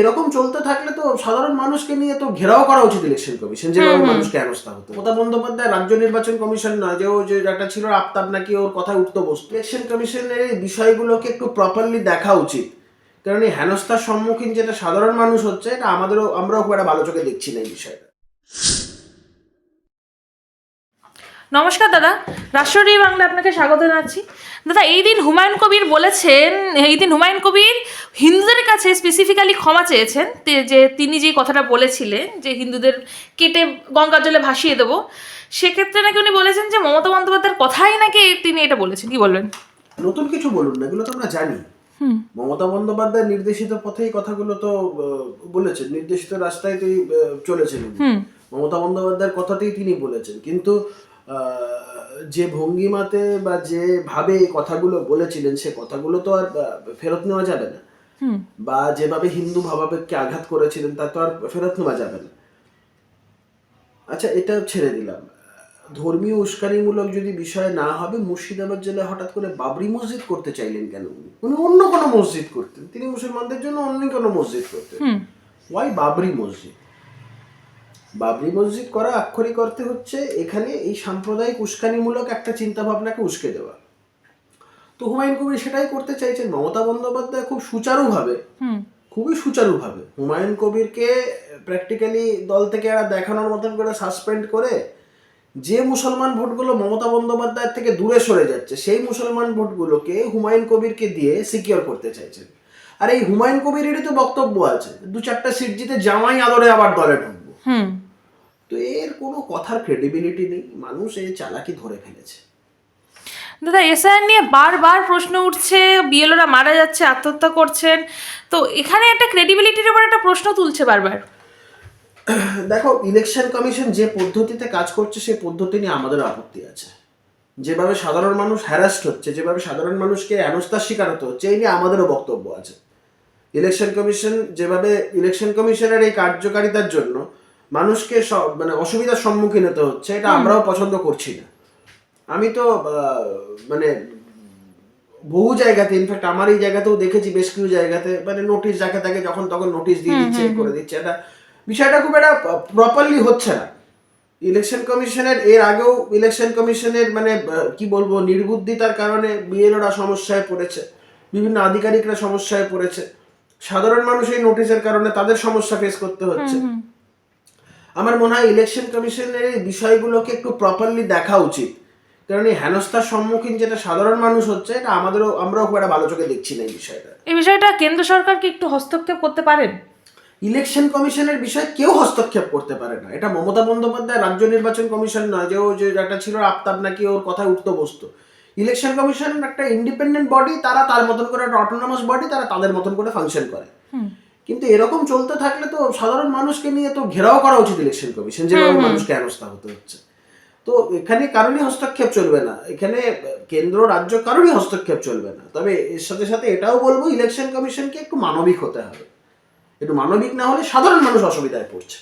এরকম চলতে থাকলে তো সাধারণ মানুষকে নিয়ে তো ঘেরাও করা উচিত ইলেকশন কমিশন, যেভাবে মানুষকে হেনস্থা হতো। মমতা বন্দ্যোপাধ্যায় রাজ্য নির্বাচন কমিশন না, যে একটা ছিল আফতাব নাকি ওর কথায় উঠতো বসতো। ইলেকশন কমিশনের এই বিষয়গুলোকে একটু প্রপারলি দেখা উচিত, কারণ এই হেনস্থার সম্মুখীন যেটা সাধারণ মানুষ হচ্ছে, এটা আমরাও খুব একটা ভালো চোখে দেখছি না এই বিষয়টা। নমস্কার দাদা, রাষ্ট্রীয় বাংলা আপনাকে স্বাগত জানাচ্ছি। দাদা, এই দিন হুমায়ুন কবির হিন্দুদের কাছে স্পেসিফিক্যালি ক্ষমা চেয়েছেন যে তিনি যে কথাটা বলেছিলেন যে হিন্দুদের কেটে গঙ্গার জলে ভাসিয়ে দেবো, সেক্ষেত্রে নাকি উনি বলেছেন যে মমতা বন্দ্যোপাধ্যায়ের কথাই নাকি তিনি এটা বলেছেন। কি বলবেন? নতুন কিছু বলুন না, এগুলো তো আমরা জানি। মমতা বন্দ্যোপাধ্যায় নির্দেশিত পথেই কথাগুলো তো বলেছেন, নির্দেশিত রাস্তায় তো চলেছেন। মমতা বন্দ্যোপাধ্যায়ের কথাতেই তিনি বলেছেন, কিন্তু যে ভঙ্গিমাতে বা যেভাবে কথাগুলো বলেছিলেন সে কথাগুলো তো আর ফেরত নেওয়া যাবে না, বা যেভাবে হিন্দু ভাবাবেগকে আঘাত করেছিলেন তা তো আর ফেরত নেওয়া যাবে না। আচ্ছা, এটা ছেড়ে দিলাম। ধর্মীয় উস্কানিমূলক যদি বিষয় না হবে, মুর্শিদাবাদ জেলায় হঠাৎ করে বাবরি মসজিদ করতে চাইলেন কেন? উনি অন্য কোনো মসজিদ করতেন, তিনি মুসলমানদের জন্য অন্য কোনো মসজিদ করতেন। ওয়াই বাবরি মসজিদ? বাবরি মসজিদ করা আক্ষরিক অর্থে হচ্ছে এখানে এই সাম্প্রদায়িক উস্কানিমূলক একটা চিন্তা ভাবনাকে উস্কে দেওয়া। তো হুমায়ুন কবির সেটাই করতে চাইছেন। মমতা বন্দ্যোপাধ্যায় খুবই সুচারুভাবে হুমায়ুন কবিরকে প্র্যাকটিক্যালি দল থেকে এরা দেখানোর মতন করে সাসপেন্ড করে যে মুসলমান ভোটগুলো মমতা বন্দ্যোপাধ্যায়ের থেকে দূরে সরে যাচ্ছে, সেই মুসলমান ভোটগুলোকে হুমায়ুন কবিরকে দিয়ে সিকিউর করতে চাইছেন। আর এই হুমায়ুন কবিরেরই তো বক্তব্য আছে 2-4টা সিট জিতে জামাই আদরে আবার দলে ঢুকবো। তো এর কোনো কথার ক্রেডিবিলিটি নেই, মানুষ এই চালাকি ধরে ফেলেছে। দাদা, এসআইআর নিয়ে বারবার প্রশ্ন উঠছে, বিএলওরা মারা যাচ্ছে, আত্মহত্যা করছেন, তো এখানে একটা ক্রেডিবিলিটির উপর একটা প্রশ্ন তুলছে বারবার। দেখো, ইলেকশন কমিশন যে পদ্ধতিতে কাজ করছে সেই পদ্ধতি নিয়ে আমাদের আপত্তি আছে। যেভাবে সাধারণ মানুষ হ্যারাস্ট হচ্ছে, যেভাবে সাধারণ মানুষকে হেনস্থার শিকার হতে হচ্ছে, এই নিয়ে আমাদেরও বক্তব্য আছে। ইলেকশন কমিশনের এই কার্যকারিতার জন্য মানুষকে মানে অসুবিধার সম্মুখীন হতে হচ্ছে, এটা আমরাও পছন্দ করছি না। আমি তো মানে বহু জায়গাতে, ইনফ্যাক্ট আমার এই জায়গাতেও দেখেছি, বেশ কিছু জায়গাতে মানে নোটিশ যাকে তাকে যখন তখন নোটিশ দিয়ে দিচ্ছে, করে দিচ্ছে। এটা বিষয়টা খুব একটা প্রপারলি হচ্ছে না। ইলেকশন কমিশনের এর আগেও ইলেকশন কমিশনের মানে কি বলবো, নির্বুদ্ধিতার কারণে বিএলওরা সমস্যায় পড়েছে, বিভিন্ন আধিকারিকরা সমস্যায় পড়েছে, সাধারণ মানুষ এই নোটিশের কারণে তাদের সমস্যা ফেস করতে হচ্ছে। আমার মনে হয় ইলেকশন কমিশনের এই বিষয়গুলোকে একটু প্রপারলি দেখা উচিত, কারণ এই হেনস্থার সম্মুখীন যেটা সাধারণ মানুষ হচ্ছে, এটা আমরাও খুব একটা ভালো চোখে দেখছি না এই বিষয়টা। কেন্দ্র সরকারকে একটু হস্তক্ষেপ করতে পারেন? ইলেকশন কমিশনের বিষয়ে কেউ হস্তক্ষেপ করতে পারে না। এটা মমতা বন্দ্যোপাধ্যায় রাজ্য নির্বাচন কমিশন না, যে একটা ছিল আফতাব নাকি ওর কথায় উঠতো বসতো। ইলেকশন কমিশন একটা ইন্ডিপেন্ডেন্ট বডি, তারা তার মতন করে একটা অটোনমাস বডি, তারা তাদের মতন করে ফাংশন করে। কিন্তু এরকম চলতে থাকলে তো সাধারণ মানুষকে নিয়ে তো ঘেরাও করা উচিত ইলেকশন কমিশন, যেভাবে মানুষকে হেনস্থা হতে হচ্ছে। তো এখানে কারোরই হস্তক্ষেপ চলবে না, এখানে কেন্দ্র রাজ্য কারোরই হস্তক্ষেপ চলবে না। তবে এর সাথে সাথে এটাও বলবো, ইলেকশন কমিশনকে একটু মানবিক হতে হবে। একটু মানবিক না হলে সাধারণ মানুষ অসুবিধায় পড়ছে।